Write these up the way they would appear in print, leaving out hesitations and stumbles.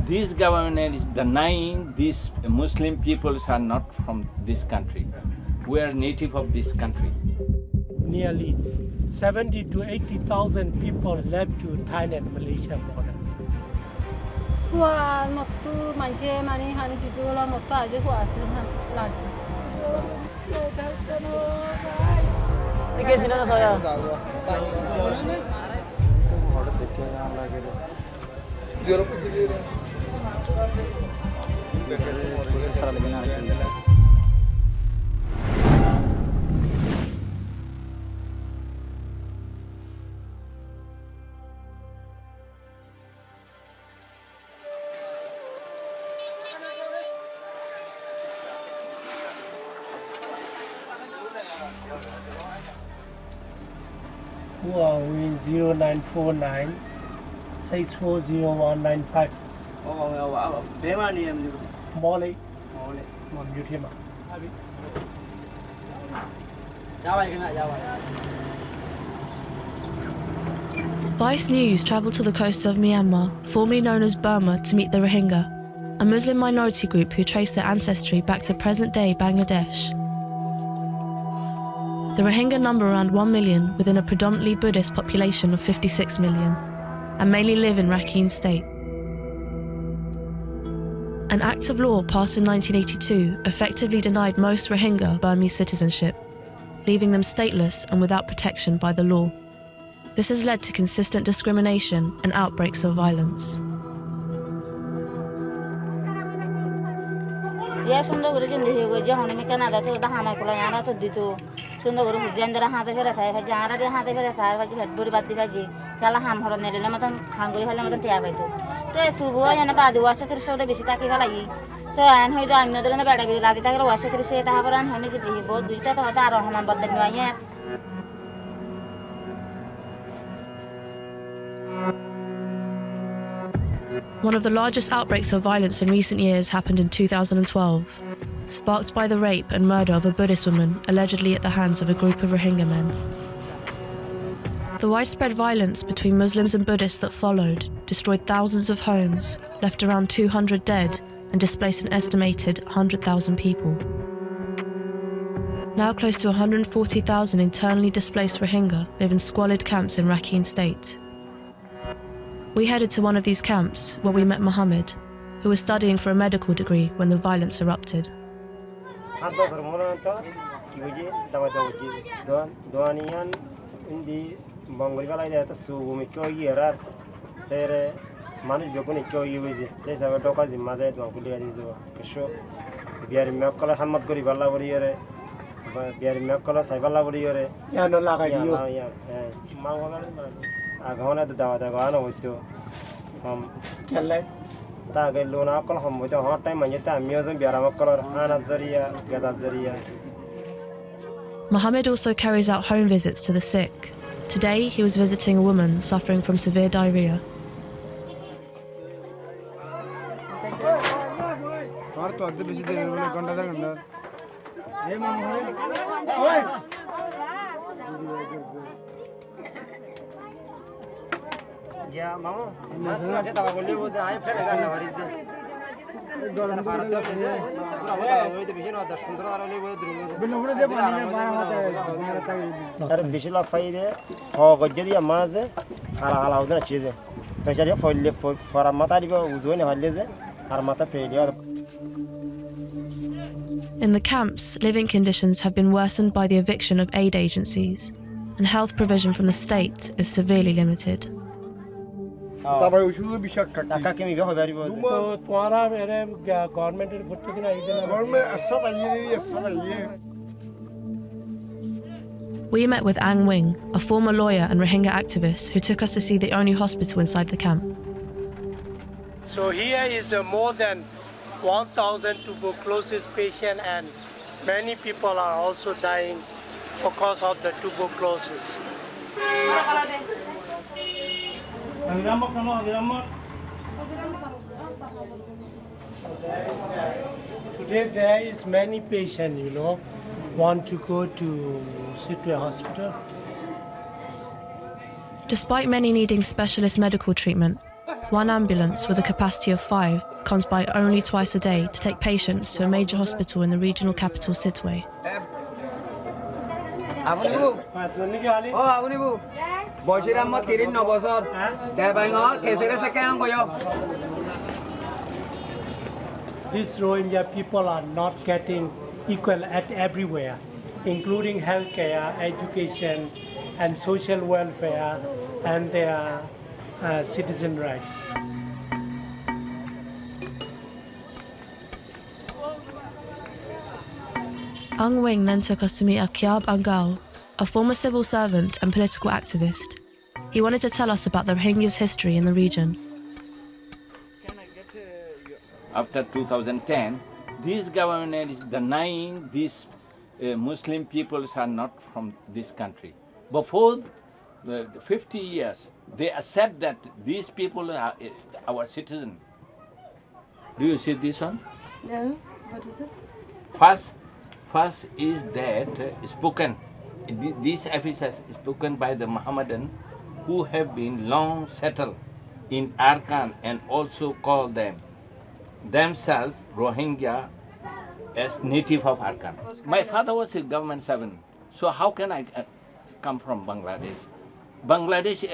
this government is denying these Muslim peoples are not from this country. We are native of this country. Nearly 70 to 80,000 people left to Thailand-Malaysia border. Huawei 0949 640195. Birmanie Molly. Vice News travelled to the coast of Myanmar, formerly known as Burma, to meet the Rohingya, a Muslim minority group who trace their ancestry back to present-day Bangladesh. The Rohingya number around 1 million within a predominantly Buddhist population of 56 million, and mainly live in Rakhine State. An act of law passed in 1982 effectively denied most Rohingya Burmese citizenship, leaving them stateless and without protection by the law. This has led to consistent discrimination and outbreaks of violence. One of the largest outbreaks of violence in recent years happened in 2012, sparked by the rape and murder of a Buddhist woman allegedly at the hands of a group of Rohingya men. The widespread violence between Muslims and Buddhists that followed destroyed thousands of homes, left around 200 dead, and displaced an estimated 100,000 people. Now close to 140,000 internally displaced Rohingya live in squalid camps in Rakhine State. We headed to one of these camps where we met Mohammed, who was studying for a medical degree when the violence erupted. Mohammed also carries out home visits to the sick. Today, he was visiting a woman suffering from severe diarrhea. In the camps, living conditions have been worsened by the eviction of aid agencies, and health provision from the state is severely limited. We met with Ang Wing, a former lawyer and Rohingya activist who took us to see the only hospital inside the camp. So here is more than 1,000 tuberculosis patients, and many people are also dying because of the tuberculosis. Today there is many patients, want to go to Suivez hospital. Despite many needing specialist medical treatment, one ambulance with a capacity of 5 comes by only twice a day to take patients to a major hospital in the regional capital Sittwe. These Rohingya people are not getting equal at everywhere, including healthcare, education, and social welfare, and their citizen rights. Ang Wing then took us to meet Akyab Angal, a former civil servant and political activist. He wanted to tell us about the Rohingyas' history in the region. After 2010, this government is denying these Muslim peoples are not from this country. Before 50 years, they accept that these people are our citizens. Do you see this one? No, what is it? First is that spoken, these officers spoken by the Mohammedan who have been long settled in Arkan and also call themselves Rohingya as native of Arkan. My father was a government servant, so how can I come from Bangladesh? Bangladesh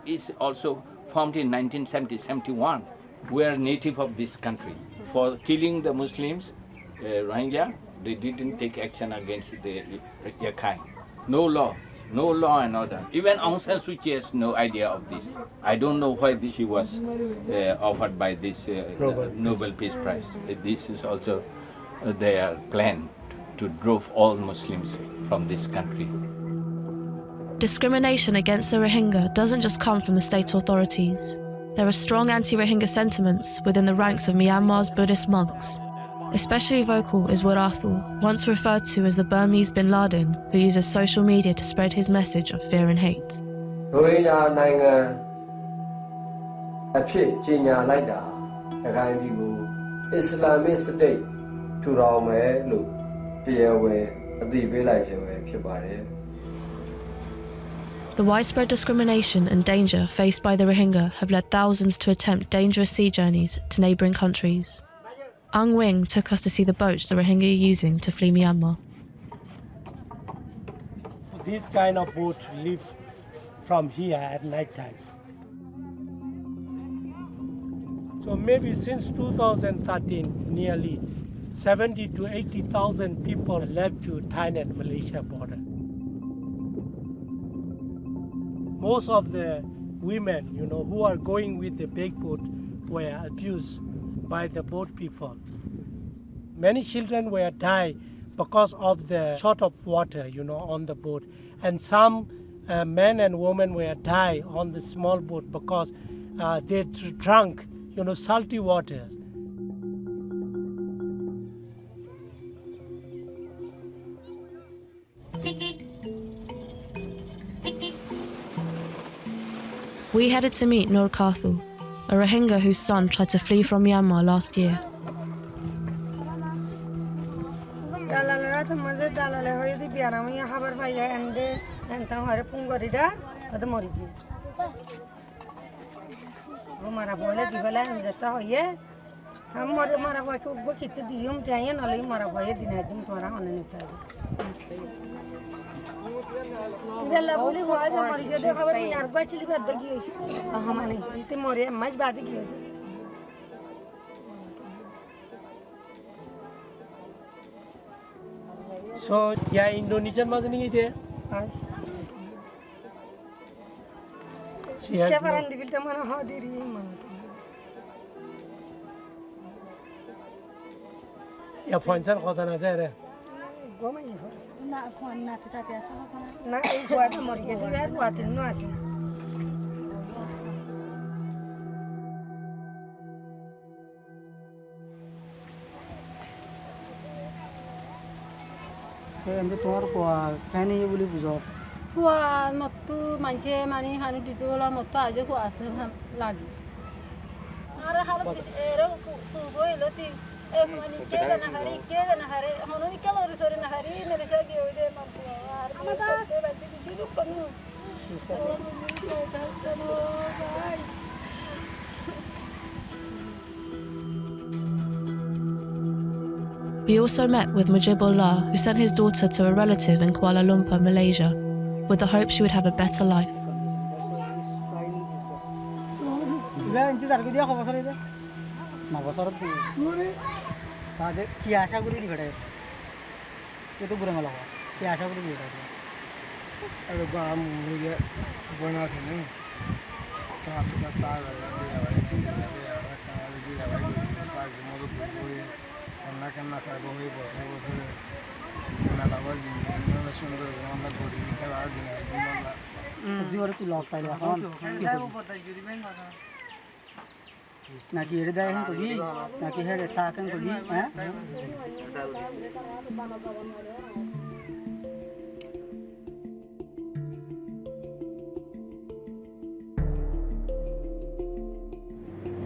is also formed in 1970-71. We are native of this country. For killing the Muslims, Rohingya, they didn't take action against the Yakai. No law and order. Even Aung San Suu Kyi has no idea of this. I don't know why she was offered by this Nobel Peace Prize. This is also their plan to drive all Muslims from this country. Discrimination against the Rohingya doesn't just come from the state authorities. There are strong anti-Rohingya sentiments within the ranks of Myanmar's Buddhist monks. Especially vocal is Warathu, once referred to as the Burmese Bin Laden, who uses social media to spread his message of fear and hate. The widespread discrimination and danger faced by the Rohingya have led thousands to attempt dangerous sea journeys to neighbouring countries. Ang Wing took us to see the boats the Rohingya are using to flee Myanmar. These kind of boats leave from here at night time. So maybe since 2013, nearly 70 to 80,000 people left to Thailand-Malaysia border. Most of the women, who are going with the big boat were abused by the boat people. Many children were died because of the short of water, on the boat. And some men and women were died on the small boat because they drank, salty water. We headed to meet Nur Kathu, a Rohingya whose son tried to flee from Myanmar last year. So, yeah, Indonesian wasn't it there? She has yeah, for instance, what I said. Wah, matu manusia mani hani di dalam matu aja ku asal lagi. Ara harap era subuh elati mani keda na hari, hono ni kalau resori na hari, neresa dia udah mampu. Amata, berarti di situ penuh. We also met with Mujibullah, who sent his daughter to a relative in Kuala Lumpur, Malaysia, with the hope she would have a better life.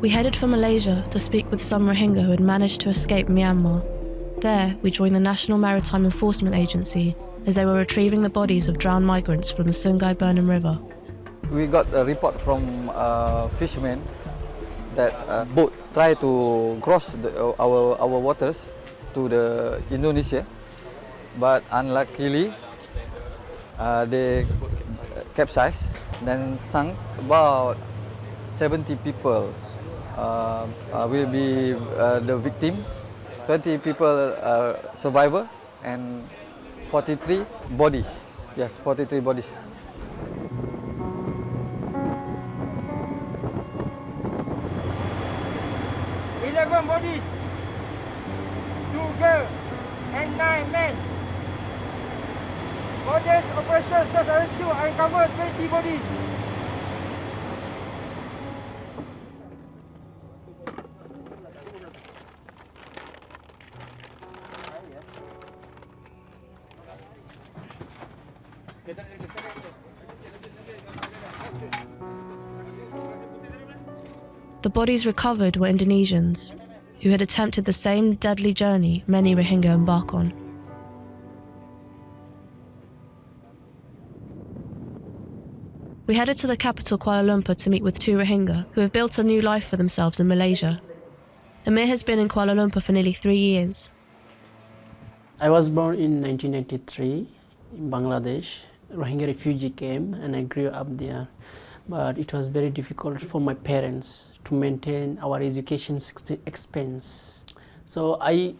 We headed for Malaysia to speak with some Rohingya who had managed to escape Myanmar. There, we joined the National Maritime Enforcement Agency as they were retrieving the bodies of drowned migrants from the Sungai Burnham River. We got a report from fishermen that a boat tried to cross our waters to the Indonesia, but unluckily they capsized, then sunk. About 70 people will be the victim, 20 people are survivor, and 43 bodies. Yes, 43 bodies. Bodies, 2 girls and 9 men. For this operation search and rescue, I uncovered 20 bodies. The bodies recovered were Indonesians, who had attempted the same deadly journey many Rohingya embark on. We headed to the capital Kuala Lumpur to meet with 2 Rohingya who have built a new life for themselves in Malaysia. Amir has been in Kuala Lumpur for nearly 3 years. I was born in 1993 in Bangladesh, Rohingya refugee camp, and I grew up there. But it was very difficult for my parents to maintain our education expense. So I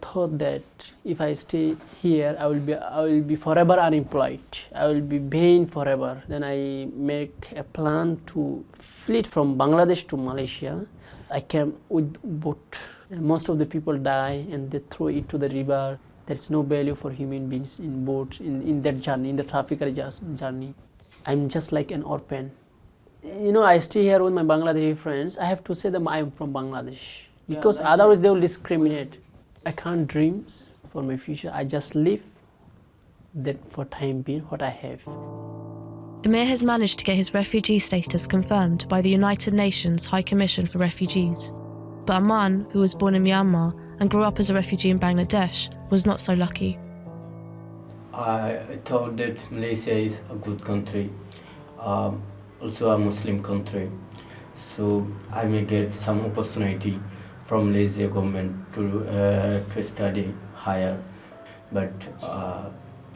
thought that if I stay here, I will be forever unemployed. I will be paying forever. Then I make a plan to flee from Bangladesh to Malaysia. I came with boat. Most of the people die and they throw it to the river. There's no value for human beings in boat in that journey, in the trafficker journey. I'm just like an orphan. You know, I stay here with my Bangladeshi friends. I have to say them I'm from Bangladesh because otherwise they will discriminate. I can't dream for my future. I just live that for time being what I have. Amir has managed to get his refugee status confirmed by the United Nations High Commission for Refugees. But Aman, who was born in Myanmar and grew up as a refugee in Bangladesh, was not so lucky. I thought that Malaysia is a good country, also a Muslim country. So I may get some opportunity from Malaysia government to study higher. But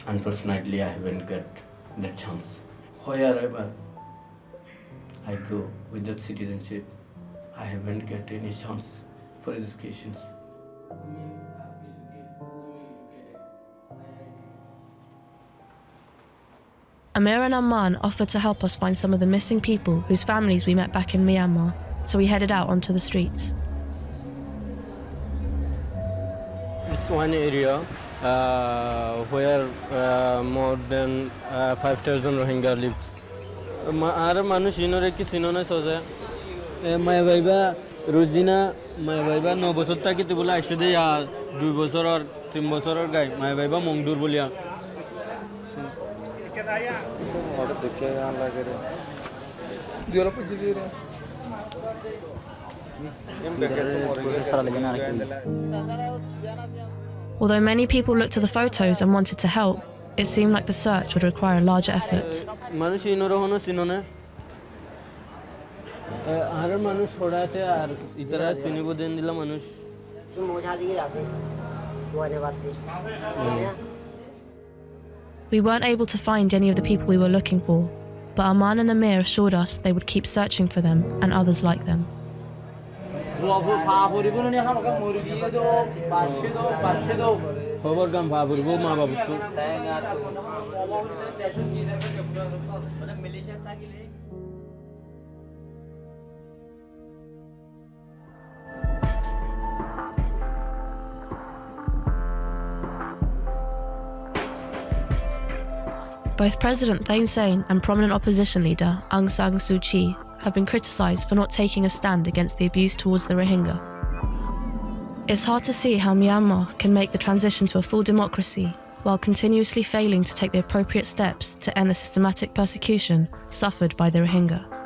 unfortunately I haven't got that chance. Wherever I go with that citizenship, I haven't got any chance for education. Amir and Aman offered to help us find some of the missing people whose families we met back in Myanmar, so we headed out onto the streets. It's one area where more than 5,000 Rohingya live. Our মানুষ ইনরে কি সিনোনে সোজে মায় viva Rozina মায় viva 9 বছর থাকি তো বলে আইছে দে 2 বছর আর 3 বছরের গায় মায় ভাইবা মংদুর বলিয়া ওটা দেখে গান লাগে রে দিওর পুজি দি রে এম দেখে তো সারা লাগে না Although many people looked to the photos and wanted to help, it seemed like the search would require a larger effort. মানুষ ইনরে হনো সিনোনে আর মানুষ ছড়া আছে আর ইতরা সিনিবো দেন দিলা মানুষ মোজা দিয়ে আছে We weren't able to find any of the people we were looking for, but Aman and Amir assured us they would keep searching for them and others like them. Both President Thein Sein and prominent opposition leader Aung San Suu Kyi have been criticised for not taking a stand against the abuse towards the Rohingya. It's hard to see how Myanmar can make the transition to a full democracy while continuously failing to take the appropriate steps to end the systematic persecution suffered by the Rohingya.